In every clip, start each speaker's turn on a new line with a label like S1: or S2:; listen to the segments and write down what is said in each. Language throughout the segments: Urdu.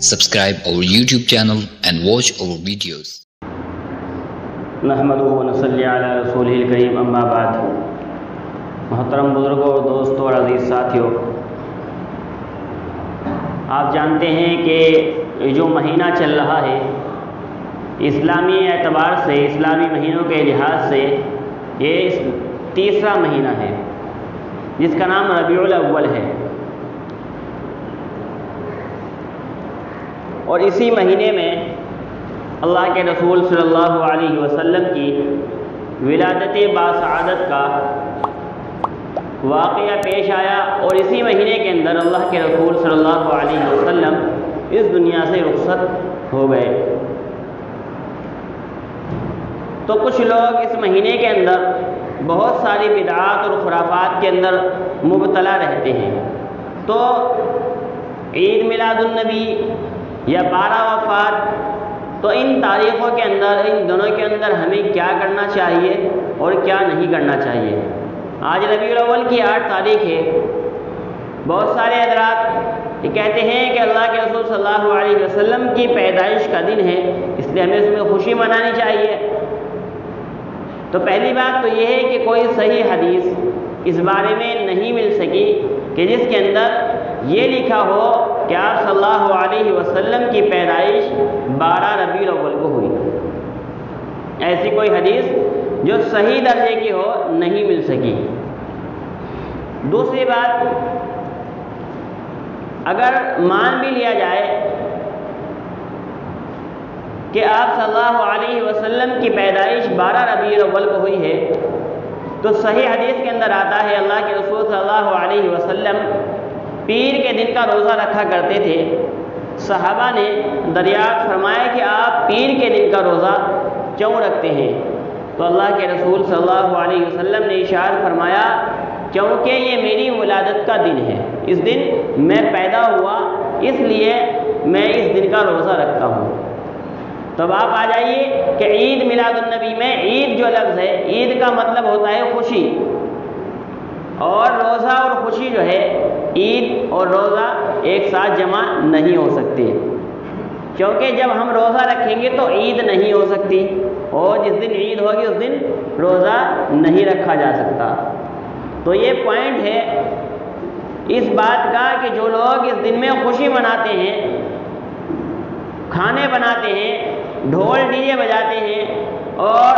S1: Subscribe our YouTube channel and watch our videos.
S2: نحمدہ و نصلی علی رسولہ الکریم اما بعد. محترم بزرگوں اور دوستوں اور عزیز ساتھیوں، آپ جانتے ہیں کہ جو مہینہ چل رہا ہے اسلامی اعتبار سے، اسلامی مہینوں کے لحاظ سے یہ تیسرا مہینہ ہے جس کا نام ربیع الاول ہے، اور اسی مہینے میں اللہ کے رسول صلی اللہ علیہ وسلم کی ولادت باسعادت کا واقعہ پیش آیا، اور اسی مہینے کے اندر اللہ کے رسول صلی اللہ علیہ وسلم اس دنیا سے رخصت ہو گئے. تو کچھ لوگ اس مہینے کے اندر بہت ساری بدعات اور خرافات کے اندر مبتلا رہتے ہیں. تو عید میلاد النبی یا 12 وفات، تو ان تاریخوں کے اندر، ان دنوں کے اندر ہمیں کیا کرنا چاہیے اور کیا نہیں کرنا چاہیے. آج ربیع الاول کی 8 تاریخ ہے. بہت سارے حضرات یہ کہتے ہیں کہ اللہ کے رسول صلی اللہ علیہ وسلم کی پیدائش کا دن ہے، اس لیے ہمیں اس میں خوشی منانی چاہیے. تو پہلی بات تو یہ ہے کہ کوئی صحیح حدیث اس بارے میں نہیں مل سکی کہ جس کے اندر یہ لکھا ہو کہ آپ صلی اللہ علیہ وسلم کی پیدائش 12 ربیع الاول کو ہوئی. ایسی کوئی حدیث جو صحیح درجے کی ہو نہیں مل سکی. دوسری بات، اگر مان بھی لیا جائے کہ آپ صلی اللہ علیہ وسلم کی پیدائش 12 ربیع الاول کو ہوئی ہے، تو صحیح حدیث کے اندر آتا ہے اللہ کے رسول صلی اللہ علیہ وسلم پیر کے دن کا روزہ رکھا کرتے تھے. صحابہ نے دریافت فرمایا کہ آپ پیر کے دن کا روزہ کیوں رکھتے ہیں؟ تو اللہ کے رسول صلی اللہ علیہ وسلم نے ارشاد فرمایا کیونکہ یہ میری ولادت کا دن ہے، اس دن میں پیدا ہوا، اس لیے میں اس دن کا روزہ رکھتا ہوں. تو اب آپ آ جائیے کہ عید میلاد النبی میں عید جو لفظ ہے، عید کا مطلب ہوتا ہے خوشی، اور روزہ اور خوشی جو ہے، عید اور روزہ ایک ساتھ جمع نہیں ہو سکتے، کیونکہ جب ہم روزہ رکھیں گے تو عید نہیں ہو سکتی، اور جس دن عید ہوگی اس دن روزہ نہیں رکھا جا سکتا. تو یہ پوائنٹ ہے اس بات کا کہ جو لوگ اس دن میں خوشی مناتے ہیں، کھانے بناتے ہیں، ڈھول ڈی جے بجاتے ہیں اور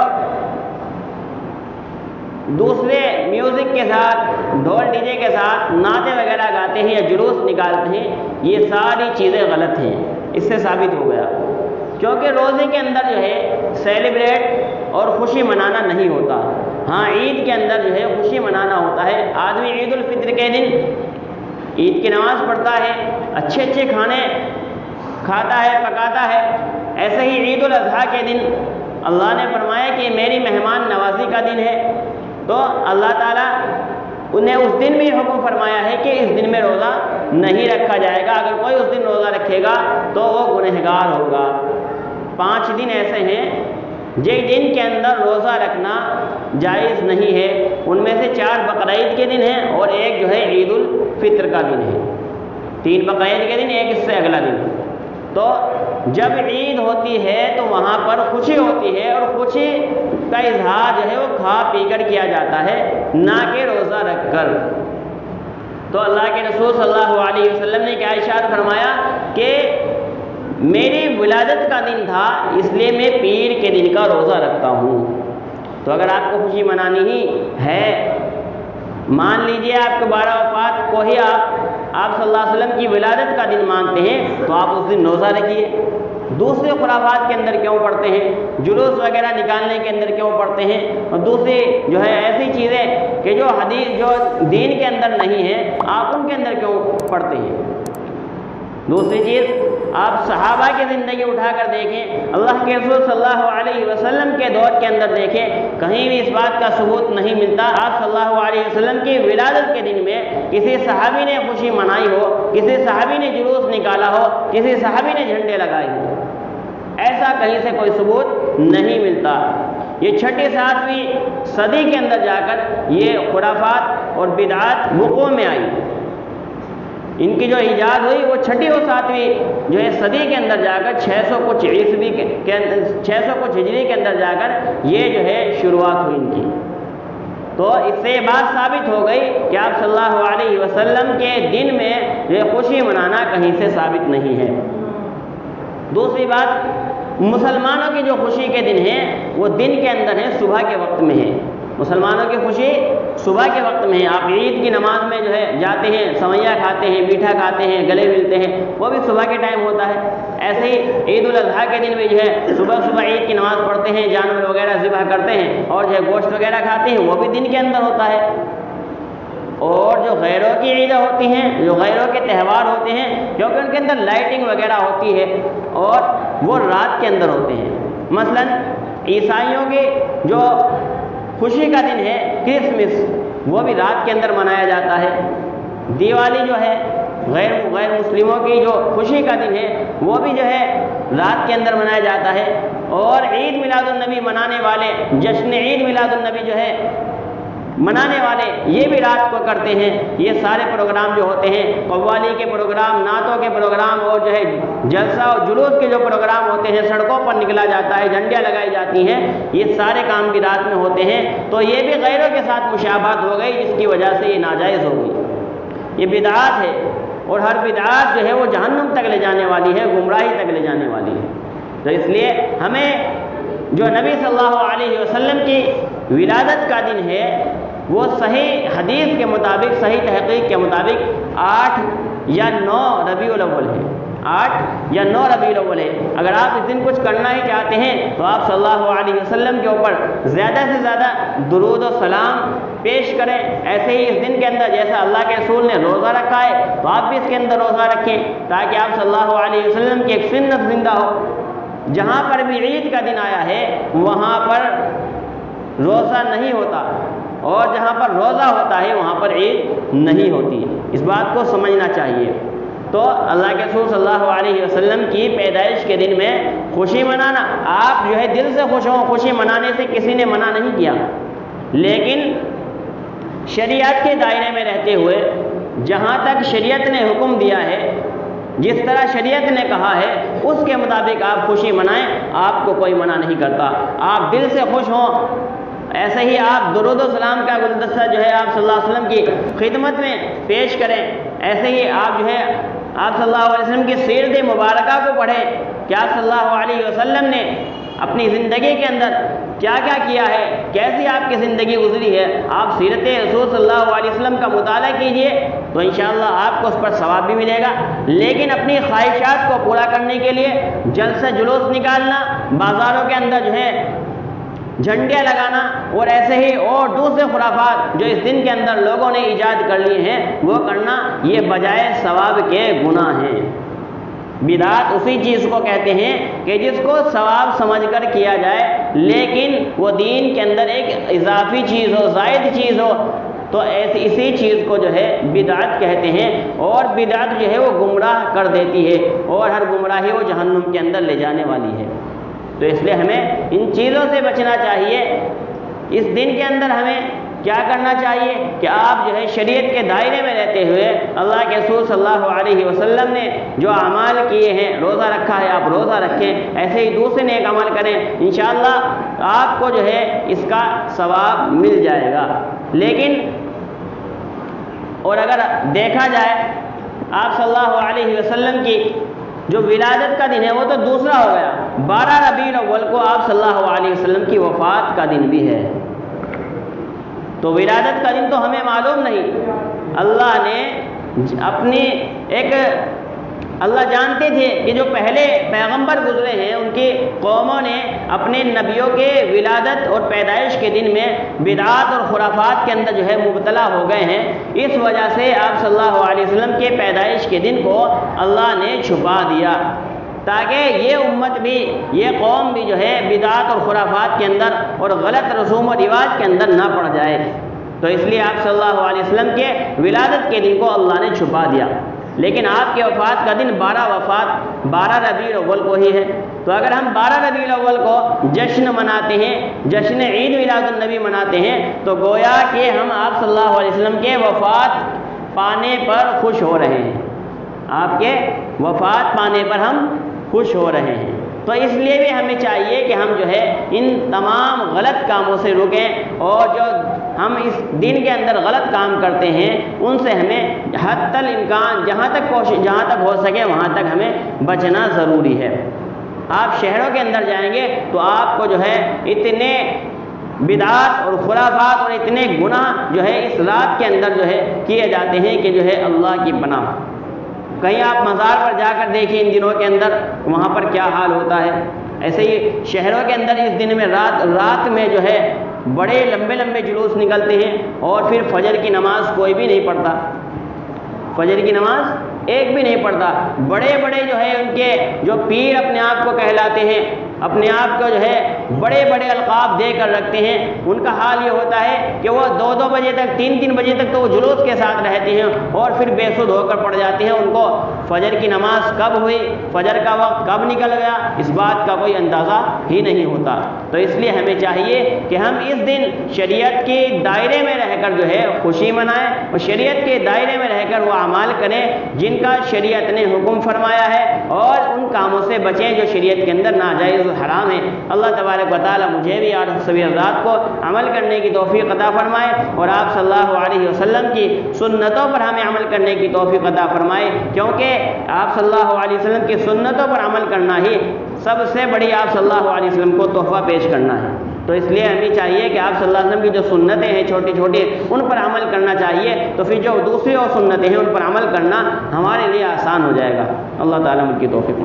S2: دوسرے میوزک کے ساتھ، ڈھول ڈی جے کے ساتھ نعتیں وغیرہ گاتے ہیں یا جلوس نکالتے ہیں، یہ ساری چیزیں غلط ہیں. اس سے ثابت ہو گیا، کیونکہ روزے کے اندر جو ہے سیلیبریٹ اور خوشی منانا نہیں ہوتا. ہاں، عید کے اندر جو ہے خوشی منانا ہوتا ہے. آدمی عید الفطر کے دن عید کی نماز پڑھتا ہے، اچھے اچھے کھانے کھاتا ہے، پکاتا ہے. ایسے ہی عید الاضحیٰ کے دن اللہ نے فرمایا کہ میری مہمان نوازی کا دن ہے، تو اللہ تعالیٰ انہیں اس دن بھی حکم فرمایا ہے کہ اس دن میں روزہ نہیں رکھا جائے گا. اگر کوئی اس دن روزہ رکھے گا تو وہ گنہگار ہوگا. 5 دن ایسے ہیں جن دن کے اندر روزہ رکھنا جائز نہیں ہے. ان میں سے 4 بقرعید کے دن ہیں اور ایک جو ہے عید الفطر کا دن ہے. 3 بقرعید کے دن، ایک اس سے اگلا دن. تو جب عید ہوتی ہے تو وہاں پر خوشی ہوتی ہے، اور خوشی کا اظہار جو ہے وہ کھا پی کر کیا جاتا ہے، نہ کہ روزہ رکھ کر. تو اللہ کے رسول صلی اللہ علیہ وسلم نے کیا ارشاد فرمایا کہ میری ولادت کا دن تھا، اس لیے میں پیر کے دن کا روزہ رکھتا ہوں. تو اگر آپ کو خوشی منانی ہی ہے، مان لیجئے آپ کو 12 وفات کو ہی آپ صلی اللہ علیہ وسلم کی ولادت کا دن مانتے ہیں، تو آپ اس دن روزہ رکھیے. دوسرے خرافات کے اندر کیوں پڑھتے ہیں؟ جلوس وغیرہ نکالنے کے اندر کیوں پڑھتے ہیں؟ اور دوسری جو ہے ایسی چیزیں کہ جو حدیث جو دین کے اندر نہیں ہے، آپ ان کے اندر کیوں پڑھتے ہیں؟ دوسری چیز، آپ صحابہ کی زندگی اٹھا کر دیکھیں، اللہ کے رسول صلی اللہ علیہ وسلم کے دور کے اندر دیکھیں، کہیں بھی اس بات کا ثبوت نہیں ملتا آپ صلی اللہ علیہ وسلم کی ولادت کے دن میں کسی صحابی نے خوشی منائی ہو، کسی صحابی نے جلوس نکالا ہو، کسی صحابی نے جھنڈے لگائے ہو. ایسا کہیں سے کوئی ثبوت نہیں ملتا. یہ 6 7ویں صدی کے اندر جا کر یہ خرافات اور بدعات وقوع میں آئی. ان کی جو ایجاد ہوئی وہ 6 اور 7ویں جو ہے صدی کے اندر جا کر 600 کچھ عیسوی کے 600 کچھ ہجری کے اندر جا کر یہ جو ہے شروعات ہوئی ان کی۔ تو اس سے یہ بات ثابت ہو گئی کہ آپ صلی اللہ علیہ وسلم کے دن میں یہ خوشی منانا کہیں سے ثابت نہیں ہے۔ دوسری بات، مسلمانوں کی جو خوشی کے دن ہیں وہ دن کے اندر ہیں، صبح کے وقت میں ہے۔ مسلمانوں کی خوشی صبح کے وقت میں ہے۔ آپ عید کی نماز میں جو ہے جاتے ہیں، سویاں کھاتے ہیں، میٹھا کھاتے ہیں، گلے ملتے ہیں، وہ بھی صبح کے ٹائم ہوتا ہے۔ ایسے ہی عید الاضحیٰ کے دن بھی جو ہے صبح صبح عید کی نماز پڑھتے ہیں، جانور وغیرہ ذبح کرتے ہیں اور جو ہے گوشت وغیرہ کھاتے ہیں، وہ بھی دن کے اندر ہوتا ہے۔ اور جو غیروں کی عیدیں ہوتی ہیں، جو غیروں کے تہوار ہوتے ہیں، کیونکہ ان کے اندر لائٹنگ وغیرہ ہوتی ہے اور وہ رات کے اندر ہوتے ہیں۔ مثلا عیسائیوں کی جو خوشی کا دن ہے کرسمس، وہ بھی رات کے اندر منایا جاتا ہے۔ دیوالی جو ہے غیر مسلموں کی جو خوشی کا دن ہے وہ بھی جو ہے رات کے اندر منایا جاتا ہے۔ اور عید میلاد النبی منانے والے، جشن عید میلاد النبی جو ہے منانے والے، یہ بھی رات کو کرتے ہیں۔ یہ سارے پروگرام جو ہوتے ہیں، قوالی کے پروگرام، نعتوں کے پروگرام اور جو ہے جلسہ اور جلوس کے جو پروگرام ہوتے ہیں، سڑکوں پر نکلا جاتا ہے، جھنڈیاں لگائی جاتی ہیں، یہ سارے کام بھی رات میں ہوتے ہیں۔ تو یہ بھی غیروں کے ساتھ مشابہت ہو گئی، جس کی وجہ سے یہ ناجائز ہو گئی۔ یہ بدعات ہے، اور ہر بدعات جو ہے وہ جہنم تک لے جانے والی ہے، گمراہی تک لے جانے والی ہے۔ تو اس لیے ہمیں جو نبی صلی اللہ علیہ وسلم کی ولادت کا دن ہے وہ صحیح حدیث کے مطابق، صحیح تحقیق کے مطابق 8 یا 9 ربیع الاول ہے۔ 8 یا 9 ربیع الاول ہے۔ اگر آپ اس دن کچھ کرنا ہی چاہتے ہیں تو آپ صلی اللہ علیہ وسلم کے اوپر زیادہ سے زیادہ درود و سلام پیش کریں۔ ایسے ہی اس دن کے اندر جیسا اللہ کے رسول نے روزہ رکھا ہے تو آپ بھی اس کے اندر روزہ رکھیں، تاکہ آپ صلی اللہ علیہ وسلم کی ایک سنت زندہ ہو۔ جہاں پر بھی عید کا دن آیا ہے وہاں پر روزہ نہیں ہوتا، اور جہاں پر روزہ ہوتا ہے وہاں پر عید نہیں ہوتی۔ اس بات کو سمجھنا چاہیے۔ تو اللہ کے رسول صلی اللہ علیہ وسلم کی پیدائش کے دن میں خوشی منانا، آپ جو ہے دل سے خوش ہوں، خوشی منانے سے کسی نے منع نہیں کیا، لیکن شریعت کے دائرے میں رہتے ہوئے جہاں تک شریعت نے حکم دیا ہے، جس طرح شریعت نے کہا ہے اس کے مطابق آپ خوشی منائیں، آپ کو کوئی منع نہیں کرتا۔ آپ دل سے خوش ہوں، ایسے ہی آپ درود و سلام کا گلدستہ جو ہے آپ صلی اللہ علیہ وسلم کی خدمت میں پیش کریں۔ ایسے ہی آپ جو ہے آپ صلی اللہ علیہ وسلم کی سیرت مبارکہ کو پڑھیں کہ آپ صلی اللہ علیہ وسلم نے اپنی زندگی کے اندر کیا کیا کیا ہے، کیسی آپ کی زندگی گزری ہے۔ آپ سیرت رسول صلی اللہ علیہ وسلم کا مطالعہ کیجئے تو انشاءاللہ آپ کو اس پر ثواب بھی ملے گا۔ لیکن اپنی خواہشات کو پورا کرنے کے لیے جلسہ جلوس نکالنا، بازاروں کے اندر جو ہے جھنڈیاں لگانا اور ایسے ہی اور دوسرے خرافات جو اس دن کے اندر لوگوں نے ایجاد کر لیے ہیں وہ کرنا، یہ بجائے ثواب کے گناہ ہیں۔ بدعت اسی چیز کو کہتے ہیں کہ جس کو ثواب سمجھ کر کیا جائے لیکن وہ دین کے اندر ایک اضافی چیز ہو، زائد چیز ہو، تو اسی چیز کو جو ہے بدعت کہتے ہیں۔ اور بدعت جو ہے وہ گمراہ کر دیتی ہے، اور ہر گمراہی وہ جہنم کے اندر لے جانے والی ہے۔ تو اس لیے ہمیں ان چیزوں سے بچنا چاہیے۔ اس دن کے اندر ہمیں کیا کرنا چاہیے کہ آپ جو ہے شریعت کے دائرے میں رہتے ہوئے اللہ کے رسول صلی اللہ علیہ وسلم نے جو اعمال کیے ہیں، روزہ رکھا ہے آپ روزہ رکھیں، ایسے ہی دوسرے نیک عمل کریں، انشاءاللہ آپ کو جو ہے اس کا ثواب مل جائے گا۔ لیکن اور اگر دیکھا جائے آپ صلی اللہ علیہ وسلم کی جو ولادت کا دن ہے وہ تو دوسرا ہو گیا، 12 ربیع الاول کو آپ صلی اللہ علیہ وسلم کی وفات کا دن بھی ہے۔ تو ولادت کا دن تو ہمیں معلوم نہیں، اللہ نے اپنی ایک اللہ جانتے تھے کہ جو پہلے پیغمبر گزرے ہیں ان کی قوموں نے اپنے نبیوں کے ولادت اور پیدائش کے دن میں بدعات اور خرافات کے اندر جو ہے مبتلا ہو گئے ہیں، اس وجہ سے آپ صلی اللہ علیہ وسلم کے پیدائش کے دن کو اللہ نے چھپا دیا تاکہ یہ امت بھی، یہ قوم بھی جو ہے بدعات اور خرافات کے اندر اور غلط رسوم و رواج کے اندر نہ پڑ جائے۔ تو اس لیے آپ صلی اللہ علیہ وسلم کے ولادت کے دن کو اللہ نے چھپا دیا، لیکن آپ کے وفات کا دن 12 ربیع الاول کو ہی ہے۔ تو اگر ہم 12 ربیع الاول کو جشن مناتے ہیں، جشن عید میلاد النبی مناتے ہیں، تو گویا کہ ہم آپ صلی اللہ علیہ وسلم کے وفات پانے پر خوش ہو رہے ہیں۔ آپ کے وفات پانے پر ہم خوش ہو رہے ہیں۔ تو اس لیے بھی ہمیں چاہیے کہ ہم جو ہے ان تمام غلط کاموں سے رکیں، اور جو ہم اس دن کے اندر غلط کام کرتے ہیں ان سے ہمیں حتی الامکان جہاں تک ہو سکے وہاں تک ہمیں بچنا ضروری ہے۔ آپ شہروں کے اندر جائیں گے تو آپ کو جو ہے اتنے بدعات اور خرافات اور اتنے گناہ جو ہے اس رات کے اندر جو ہے کیے جاتے ہیں کہ جو ہے اللہ کی پناہ۔ کہیں آپ مزار پر جا کر دیکھیں ان دنوں کے اندر وہاں پر کیا حال ہوتا ہے۔ ایسے ہی شہروں کے اندر اس دن میں رات میں جو ہے بڑے لمبے لمبے جلوس نکلتے ہیں، اور پھر فجر کی نماز کوئی بھی نہیں پڑھتا، فجر کی نماز ایک بھی نہیں پڑھتا۔ بڑے بڑے جو ہے ان کے جو پیر اپنے آپ کو کہلاتے ہیں، اپنے آپ کو جو ہے بڑے بڑے القاب دے کر رکھتے ہیں، ان کا حال یہ ہوتا ہے کہ وہ 2 بجے تک 3 بجے تک تو وہ جلوس کے ساتھ رہتے ہیں، اور پھر بے سود ہو کر پڑ جاتے ہیں۔ ان کو فجر کی نماز کب ہوئی، فجر کا وقت کب نکل گیا، اس بات کا کوئی اندازہ ہی نہیں ہوتا۔ تو اس لیے ہمیں چاہیے کہ ہم اس دن شریعت کے دائرے میں رہ کر جو ہے خوشی منائیں، اور شریعت کے دائرے میں رہ کر وہ اعمال کریں جن کا شریعت نے حکم فرمایا ہے، اور ان کاموں سے بچیں جو شریعت کے اندر ناجائز حرام ہے۔ اللہ تبارک و تعالی مجھے بھی اور سبھی حضرات کو عمل کرنے کی توفیق عطا فرمائے، اور آپ صلی اللہ علیہ وسلم کی سنتوں پر ہمیں عمل کرنے کی توفیق عطا فرمائے، کیونکہ آپ صلی اللہ علیہ وسلم کی سنتوں پر عمل کرنا ہی سب سے بڑی آپ صلی اللہ علیہ وسلم کو تحفہ پیش کرنا ہے۔ تو اس لیے ہمیں چاہیے کہ آپ صلی اللہ علیہ وسلم کی جو سنتیں ہیں چھوٹی چھوٹی ان پر عمل کرنا چاہیے، تو پھر جو دوسری اور سنتیں ہیں ان پر عمل کرنا ہمارے لیے آسان ہو جائے گا۔ اللہ تعالیٰ مجھ کی توفیق